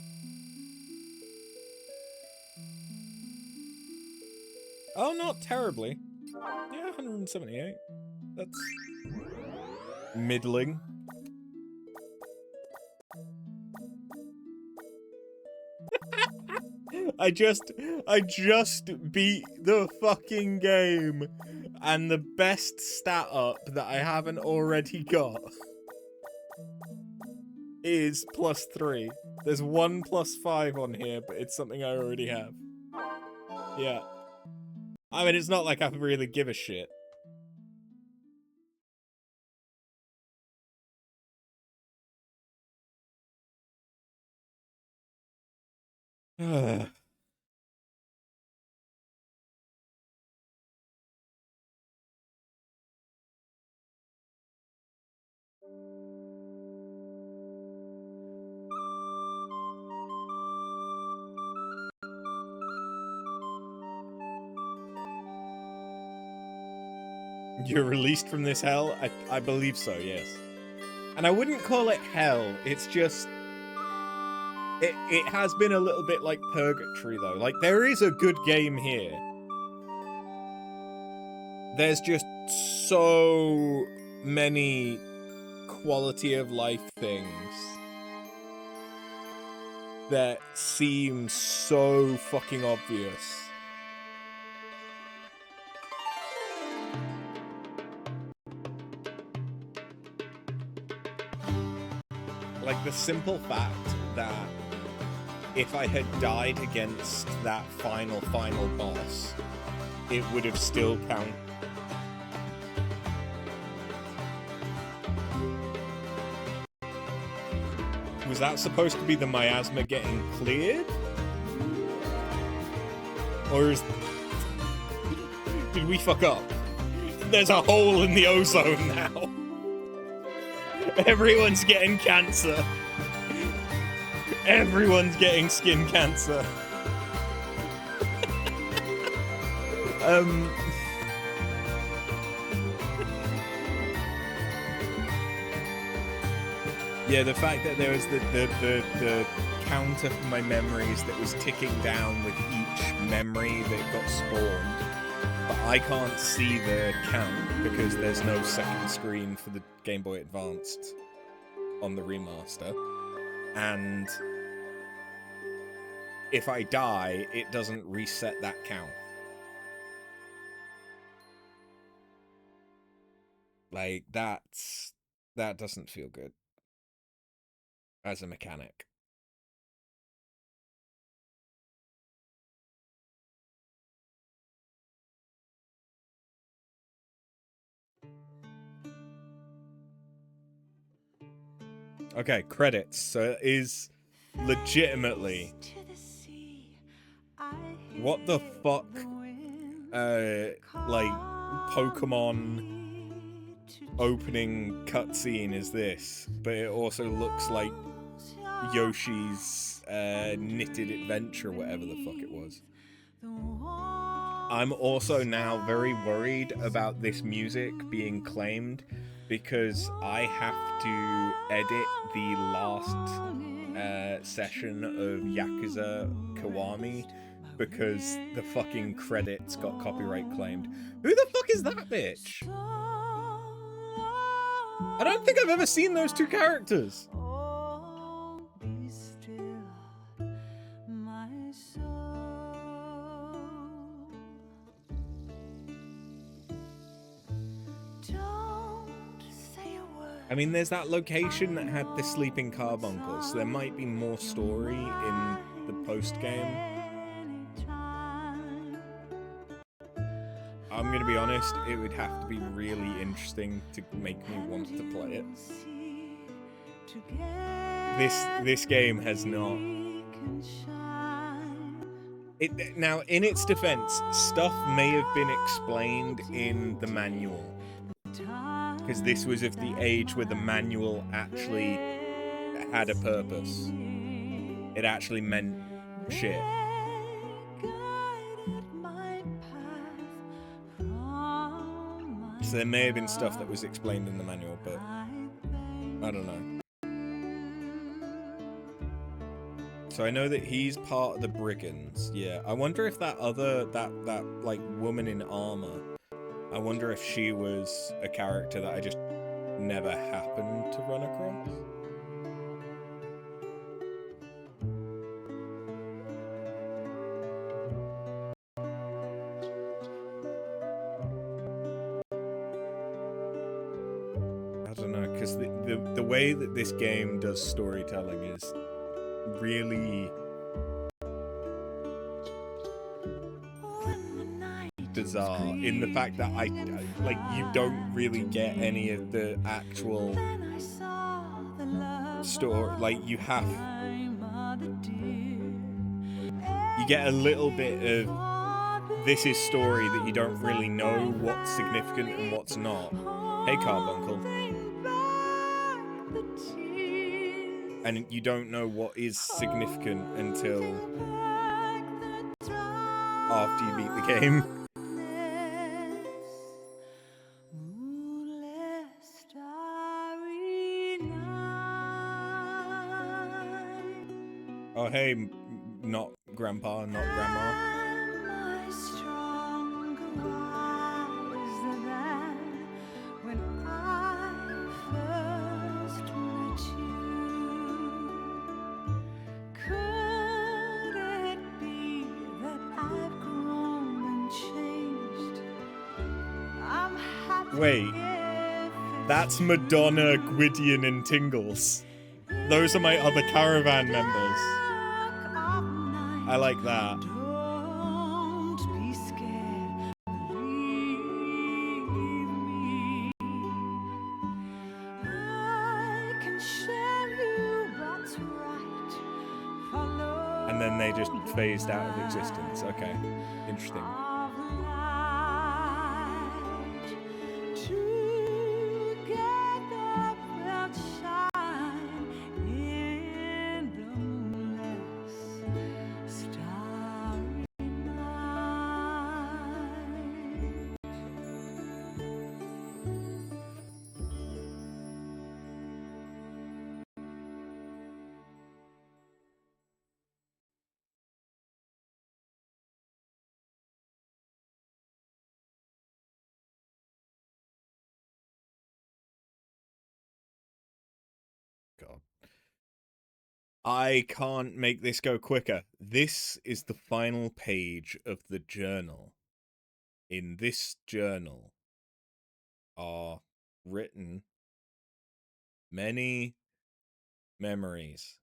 Oh, not terribly. Yeah, 178. That's middling. I just beat the fucking game, and the best stat up that I haven't already got is +3. There's one +5 on here, but it's something I already have. Yeah. I mean, it's not like I really give a shit. You're released from this hell? I believe so, yes. And I wouldn't call it hell, it's just... It has been a little bit like purgatory, though. Like, there is a good game here. There's just so many quality of life things that seem so fucking obvious. Like, the simple fact that if I had died against that final boss, it would have still counted. Was that supposed to be the miasma getting cleared? Or is... Did we fuck up? There's a hole in the ozone now. Everyone's getting cancer. Everyone's getting skin cancer. Yeah, the fact that there was the counter for my memories that was ticking down with each memory that got spawned, but I can't see the count because there's no second screen for the Game Boy Advanced on the remaster, and if I die, it doesn't reset that count. Like, that doesn't feel good as a mechanic. Okay, credits. So it is legitimately... What the fuck, like, Pokemon opening cutscene is this? But it also looks like Yoshi's Knitted Adventure, whatever the fuck it was. I'm also now very worried about this music being claimed because I have to edit the last session of Yakuza Kiwami because the fucking credits got copyright claimed. Who the fuck is that bitch? I don't think I've ever seen those two characters. Be still, my soul. Don't say a word. I mean, there's that location that had the sleeping carbuncles, so there might be more story in the post-game. I'm gonna be honest, it would have to be really interesting to make me want to play it. This game has not... Now, in its defense, stuff may have been explained in the manual. Because this was of the age where the manual actually had a purpose. It actually meant shit. So there may have been stuff that was explained in the manual, but I don't know. So I know that he's part of the brigands. Yeah, I wonder if that other that like woman in armor, I wonder if she was a character that I just never happened to run across. I don't know, because the way that this game does storytelling is really bizarre in the fact that like you don't really get any of the actual story. Like you get a little bit of this is story that you don't really know what's significant and what's not. Hey, Carbuncle. And you don't know what is significant until after you beat the game. Oh, hey, not grandpa, not grandma. Wait, that's Madonna, Gwydion, and Tingles. Those are my other caravan members. I like that. Don't be scared, believe me. I can show you what's right. Follow And then they just phased out of existence. Okay, interesting. God. I can't make this go quicker. This is the final page of the journal. In this journal are written many memories,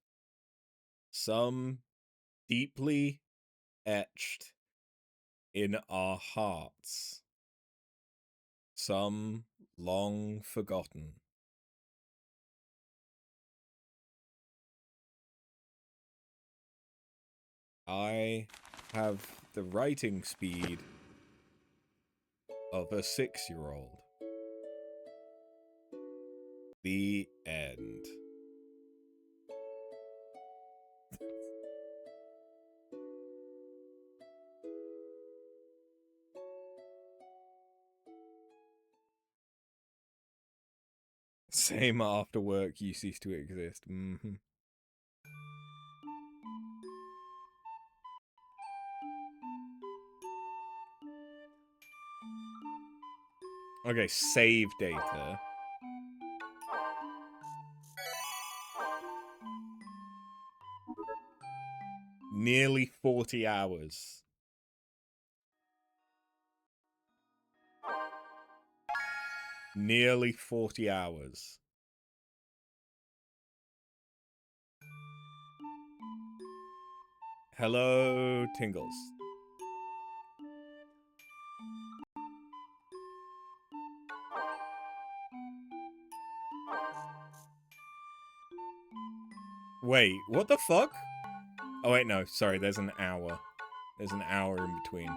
some deeply etched in our hearts, some long forgotten. I have the writing speed of a 6-year-old. The end. Same after work, you cease to exist. Mm-hmm. Okay, save data. Nearly 40 hours. Nearly 40 hours. Hello, Tingles. Wait, what the fuck? Oh, wait, no. Sorry, there's an hour. There's an hour in between.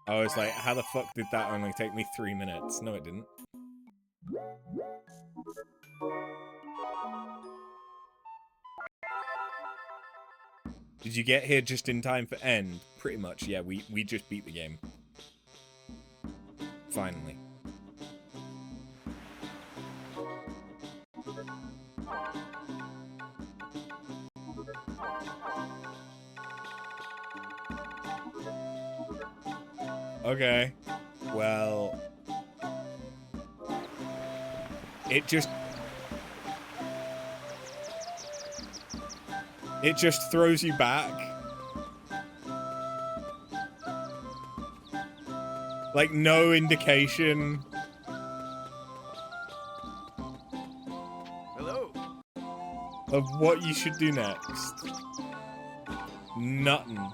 I was like, how the fuck did that only take me 3 minutes? No, it didn't. Did you get here just in time for end? Pretty much, yeah. We just beat the game. Finally. Okay. Well... It just throws you back. Like, no indication. Hello. Of what you should do next. Nothing.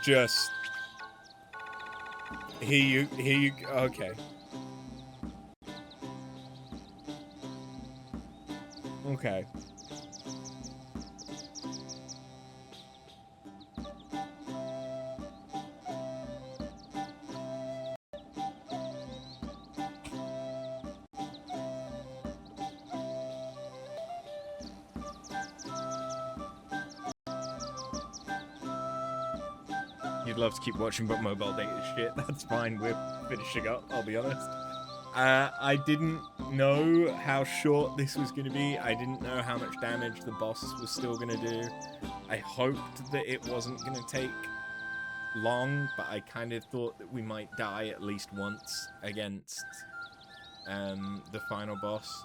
Just... Here you... Okay. Okay. You'd love to keep watching, but mobile data is shit. That's fine. We're finishing up, I'll be honest. I didn't know how short this was going to be. I didn't know how much damage the boss was still going to do. I hoped that it wasn't going to take long, but I kind of thought that we might die at least once against the final boss.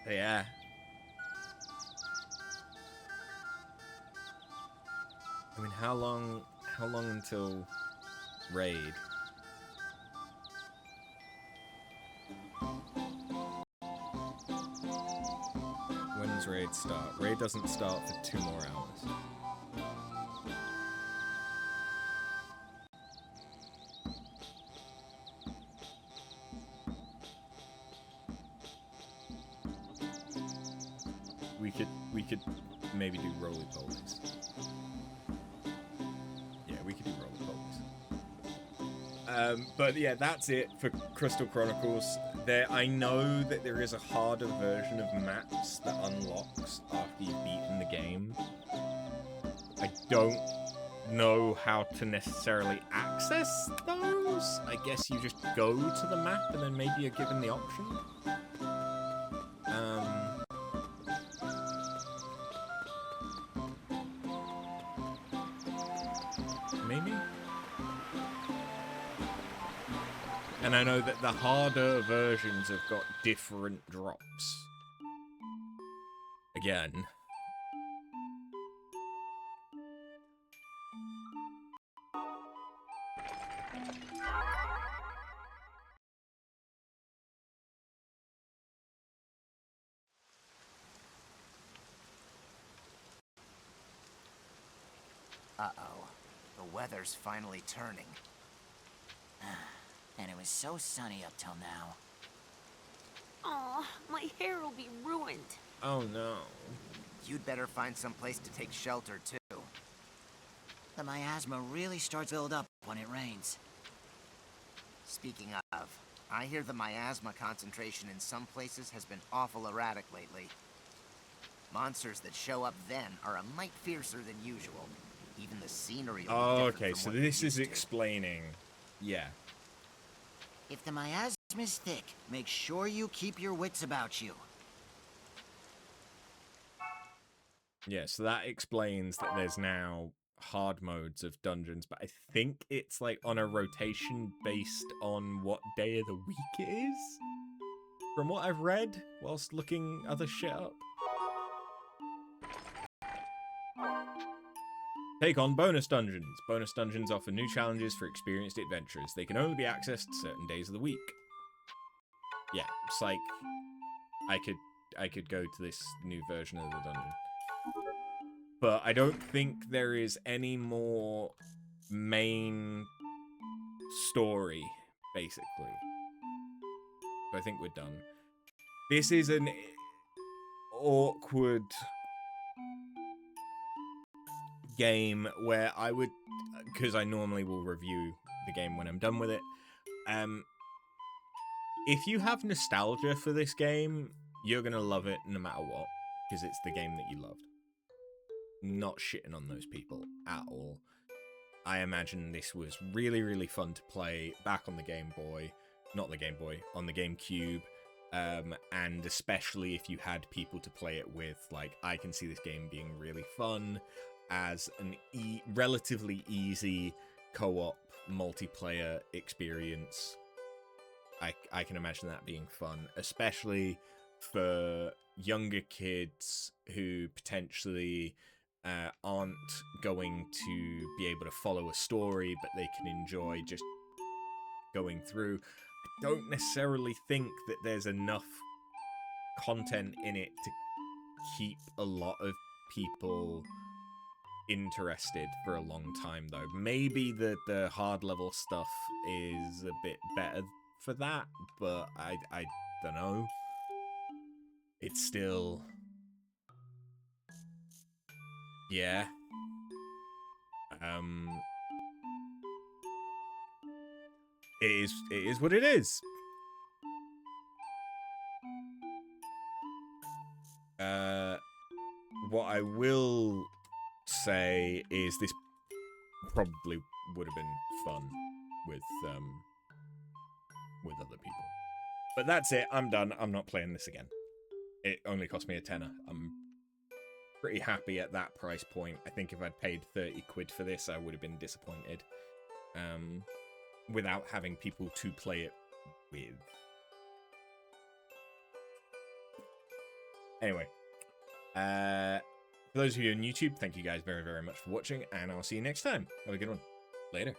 But yeah. I mean, how long until raid? When does raid start? Raid doesn't start for 2 more hours. We could maybe do roly-polies. Yeah, we could do roly-polies. But yeah, that's it for Crystal Chronicles. I know that there is a harder version of maps that unlocks after you've beaten the game. I don't know how to necessarily access those. I guess you just go to the map and then maybe you're given the option. Maybe? And I know that the harder versions have got different drops. Again. Uh-oh. The weather's finally turning. And it was so sunny up till now. Aw, my hair will be ruined. Oh no. You'd better find some place to take shelter, too. The miasma really starts to build up when it rains. Speaking of, I hear the miasma concentration in some places has been awful erratic lately. Monsters that show up then are a mite fiercer than usual. Even the scenery will be Oh, different okay, from so what you're this is used to. explaining. Yeah. If the miasma is thick, make sure you keep your wits about you. Yeah, so that explains that there's now hard modes of dungeons, but I think it's like on a rotation based on what day of the week it is. From what I've read whilst looking other shit up. Take on bonus dungeons. Bonus dungeons offer new challenges for experienced adventurers. They can only be accessed certain days of the week. Yeah, it's like I could go to this new version of the dungeon. But I don't think there is any more main story, basically. So I think we're done. This is an awkward game where I would, because I normally will review the game when I'm done with it. If you have nostalgia for this game, you're gonna love it no matter what, because it's the game that you loved. Not shitting on those people at all. I imagine this was really, really fun to play back on the Game Boy, not the Game Boy, on the GameCube, and especially if you had people to play it with. Like, I can see this game being really fun as an relatively easy co-op multiplayer experience. I can imagine that being fun, especially for younger kids who potentially aren't going to be able to follow a story, but they can enjoy just going through. I don't necessarily think that there's enough content in it to keep a lot of people interested for a long time, though. Maybe the hard level stuff is a bit better for that, but I don't know. It's still, yeah. It is what it is. What I will say is this probably would have been fun with other people. But that's it. I'm done. I'm not playing this again. It only cost me a tenner. I'm pretty happy at that price point. I think if I'd paid 30 quid for this, I would have been disappointed. Without having people to play it with. Anyway, for those of you on YouTube, thank you guys very, very much for watching, and I'll see you next time. Have a good one. Later.